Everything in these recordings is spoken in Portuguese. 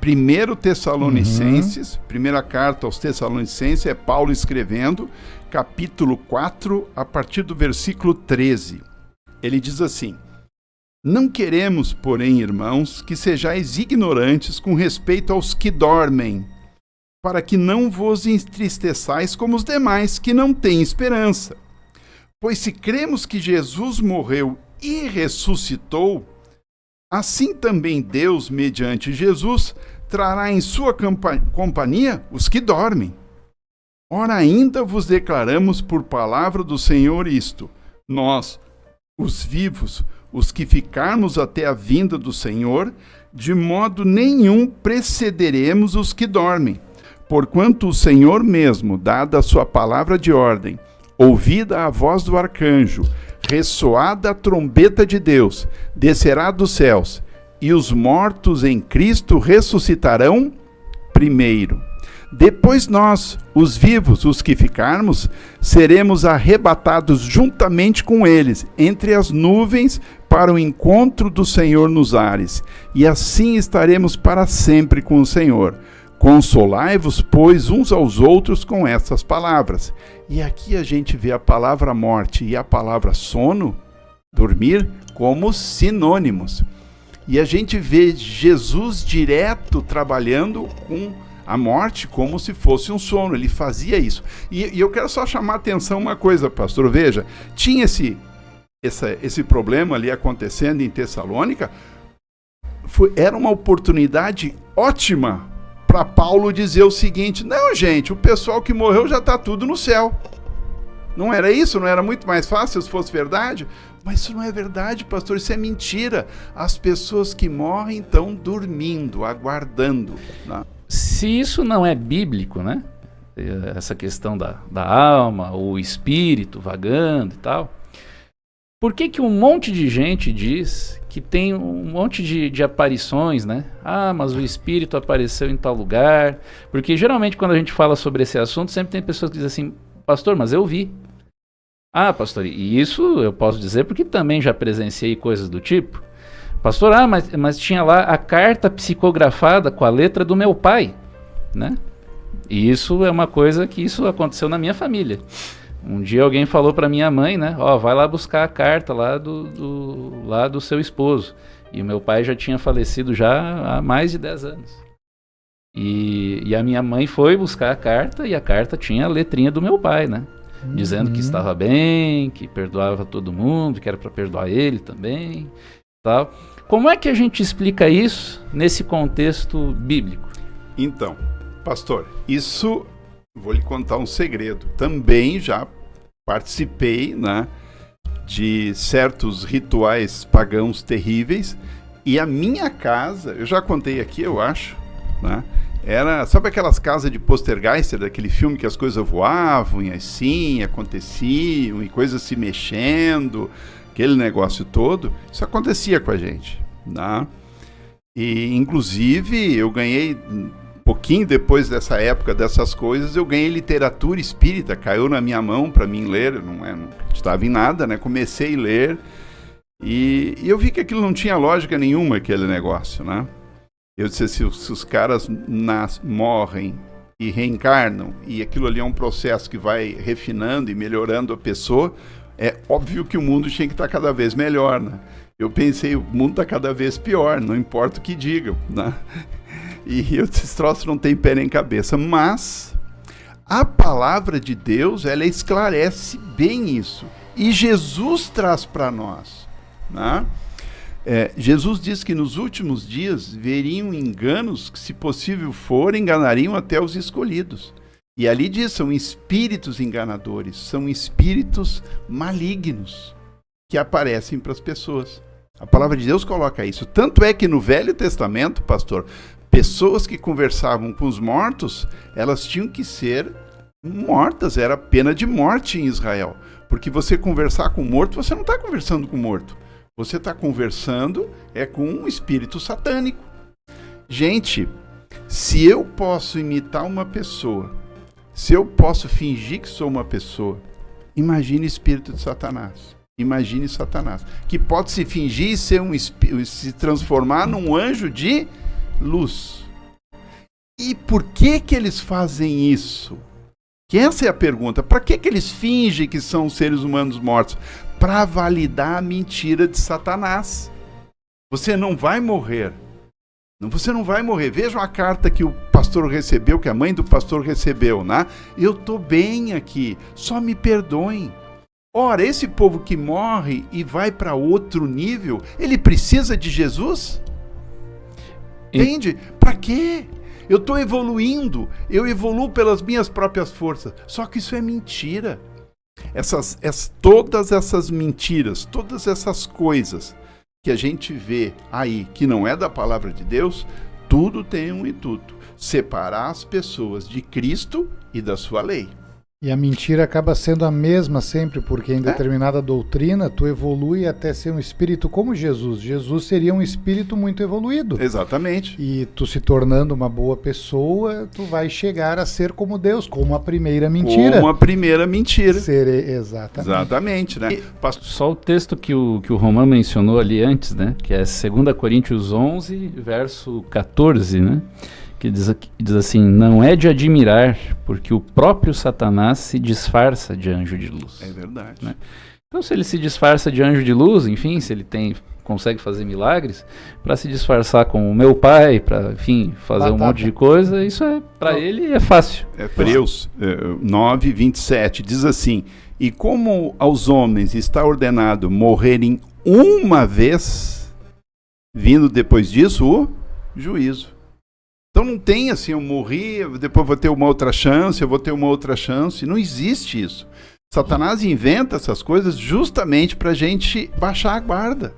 1 Tessalonicenses, primeira carta aos Tessalonicenses, é Paulo escrevendo, capítulo 4, a partir do versículo 13. Ele diz assim: não queremos, porém, irmãos, que sejais ignorantes com respeito aos que dormem, para que não vos entristeçais como os demais, que não têm esperança. Pois se cremos que Jesus morreu e ressuscitou, assim também Deus, mediante Jesus, trará em sua companhia os que dormem. Ora, ainda vos declaramos por palavra do Senhor isto: nós, os vivos, os que ficarmos até a vinda do Senhor, de modo nenhum precederemos os que dormem. Porquanto o Senhor mesmo, dada a sua palavra de ordem, ouvida a voz do arcanjo, ressoada a trombeta de Deus, descerá dos céus, e os mortos em Cristo ressuscitarão primeiro. Depois nós, os vivos, os que ficarmos, seremos arrebatados juntamente com eles, entre as nuvens, para o encontro do Senhor nos ares, e assim estaremos para sempre com o Senhor. Consolai-vos, pois, uns aos outros com essas palavras. E aqui a gente vê a palavra morte e a palavra sono, dormir, como sinônimos. E a gente vê Jesus direto trabalhando com a morte como se fosse um sono. Ele fazia isso. E eu quero só chamar a atenção uma coisa, pastor. Veja, tinha esse problema ali acontecendo em Tessalônica. Era uma oportunidade ótima para Paulo dizer o seguinte: não, gente, o pessoal que morreu já está tudo no céu. Não era isso? Não era muito mais fácil se fosse verdade? Mas isso não é verdade, pastor, isso é mentira. As pessoas que morrem estão dormindo, aguardando. Né? Se isso não é bíblico, né? Essa questão da alma, o espírito vagando e tal, por que um monte de gente diz que tem um monte de aparições, né? Ah, mas o espírito apareceu em tal lugar. Porque geralmente quando a gente fala sobre esse assunto, sempre tem pessoas que dizem assim: pastor, mas eu vi. Ah, pastor, e isso eu posso dizer porque também já presenciei coisas do tipo. Pastor, mas tinha lá a carta psicografada com a letra do meu pai, né? E isso é uma coisa que isso aconteceu na minha família. Um dia alguém falou para minha mãe, né? Ó, vai lá buscar a carta lá do seu esposo. E o meu pai já tinha falecido já há mais de 10 anos. E a minha mãe foi buscar a carta e a carta tinha a letrinha do meu pai, né? Dizendo que estava bem, que perdoava todo mundo, que era para perdoar ele também, tal. Como é que a gente explica isso nesse contexto bíblico? Então, pastor, isso... vou lhe contar um segredo. Também já participei, né, de certos rituais pagãos terríveis. E a minha casa, eu já contei aqui, eu acho, né, era, sabe aquelas casas de Poltergeist, daquele filme que as coisas voavam e assim, aconteciam, e coisas se mexendo, aquele negócio todo. Isso acontecia com a gente, né? E, inclusive, eu ganhei... pouquinho depois dessa época, dessas coisas, eu ganhei literatura espírita, caiu na minha mão para mim ler, eu não estava em nada, né? Comecei a ler e eu vi que aquilo não tinha lógica nenhuma, aquele negócio, né? Eu disse assim, se os caras morrem e reencarnam, e aquilo ali é um processo que vai refinando e melhorando a pessoa, é óbvio que o mundo tinha que estar cada vez melhor, né? Eu pensei, o mundo está cada vez pior, não importa o que digam, né? E esse troço não tem pé nem cabeça. Mas a palavra de Deus, ela esclarece bem isso. E Jesus traz para nós, né? Jesus diz que nos últimos dias veriam enganos que, se possível for, enganariam até os escolhidos. E ali diz, são espíritos enganadores, são espíritos malignos que aparecem para as pessoas. A palavra de Deus coloca isso. Tanto é que no Velho Testamento, pastor, pessoas que conversavam com os mortos, elas tinham que ser mortas, era pena de morte em Israel. Porque você conversar com o morto, você não está conversando com o morto. Você está conversando com um espírito satânico. Gente, se eu posso imitar uma pessoa, se eu posso fingir que sou uma pessoa, imagine o espírito de Satanás. Imagine Satanás, que pode se fingir e ser se transformar num anjo de luz. E por que eles fazem isso? Que essa é a pergunta. Para que eles fingem que são seres humanos mortos? Para validar a mentira de Satanás. Você não vai morrer. Você não vai morrer. Vejam a carta que o pastor recebeu, que a mãe do pastor recebeu, né? Eu estou bem aqui, só me perdoem. Ora, esse povo que morre e vai para outro nível, ele precisa de Jesus? Entende? Para quê? Eu estou evoluindo, eu evoluo pelas minhas próprias forças. Só que isso é mentira. Todas essas mentiras, todas essas coisas que a gente vê aí, que não é da palavra de Deus, tudo tem um intuito: separar as pessoas de Cristo e da sua lei. E a mentira acaba sendo a mesma sempre, porque em determinada doutrina tu evolui até ser um espírito como Jesus. Jesus seria um espírito muito evoluído. Exatamente. E tu se tornando uma boa pessoa, tu vai chegar a ser como Deus, como a primeira mentira. Como a primeira mentira. Exatamente. Exatamente, né? Só o texto que o Romão mencionou ali antes, né? Que é 2 Coríntios 11, verso 14, né? Que diz assim: não é de admirar, porque o próprio Satanás se disfarça de anjo de luz. É verdade. Né? Então, se ele se disfarça de anjo de luz, enfim, se ele consegue fazer milagres, para se disfarçar com o meu pai, para, enfim, fazer um monte de coisa, isso para ele é fácil. Hebreus 9, 27 diz assim: e como aos homens está ordenado morrerem uma vez, vindo depois disso o juízo. Então não tem assim, eu morri, depois vou ter uma outra chance, eu vou ter uma outra chance. Não existe isso. Satanás inventa essas coisas justamente para a gente baixar a guarda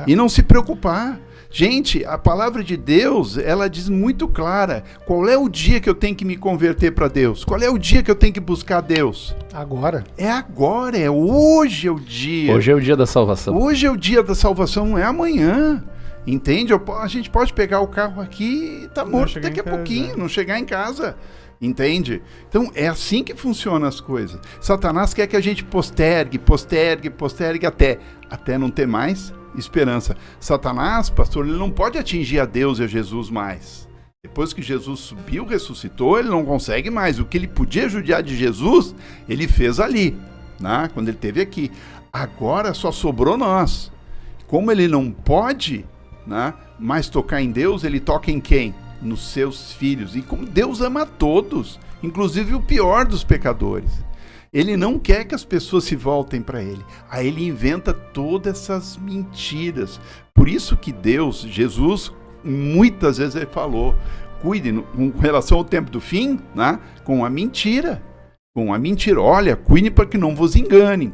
e não se preocupar. Gente, a palavra de Deus, ela diz muito clara: qual é o dia que eu tenho que me converter para Deus? Qual é o dia que eu tenho que buscar Deus? Agora. É agora, hoje é o dia. Hoje é o dia da salvação. Hoje é o dia da salvação, não é amanhã. Entende? A gente pode pegar o carro aqui e tá morto daqui a pouquinho, não chegar em casa. Entende? Então é assim que funcionam as coisas. Satanás quer que a gente postergue até não ter mais esperança. Satanás, pastor, ele não pode atingir a Deus e a Jesus mais. Depois que Jesus subiu, ressuscitou, ele não consegue mais. O que ele podia judiar de Jesus, ele fez ali, né? Quando ele esteve aqui. Agora só sobrou nós. Como ele não pode, né, mas tocar em Deus, ele toca em quem? Nos seus filhos. E como Deus ama a todos, inclusive o pior dos pecadores. Ele não quer que as pessoas se voltem para ele. Aí ele inventa todas essas mentiras. Por isso que Deus, Jesus, muitas vezes ele falou: cuide com relação ao tempo do fim, né, com a mentira. Com a mentira, olha, cuide para que não vos engane,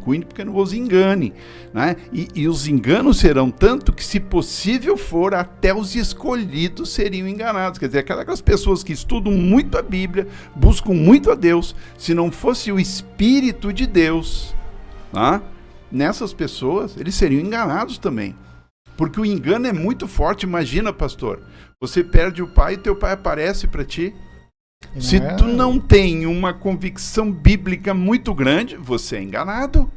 né? E os enganos serão tanto que, se possível for, até os escolhidos seriam enganados. Quer dizer, aquelas pessoas que estudam muito a Bíblia, buscam muito a Deus, se não fosse o Espírito de Deus, né, nessas pessoas, eles seriam enganados também. Porque o engano é muito forte. Imagina, pastor, você perde o pai e teu pai aparece para ti. Se tu não tem uma convicção bíblica muito grande, você é enganado.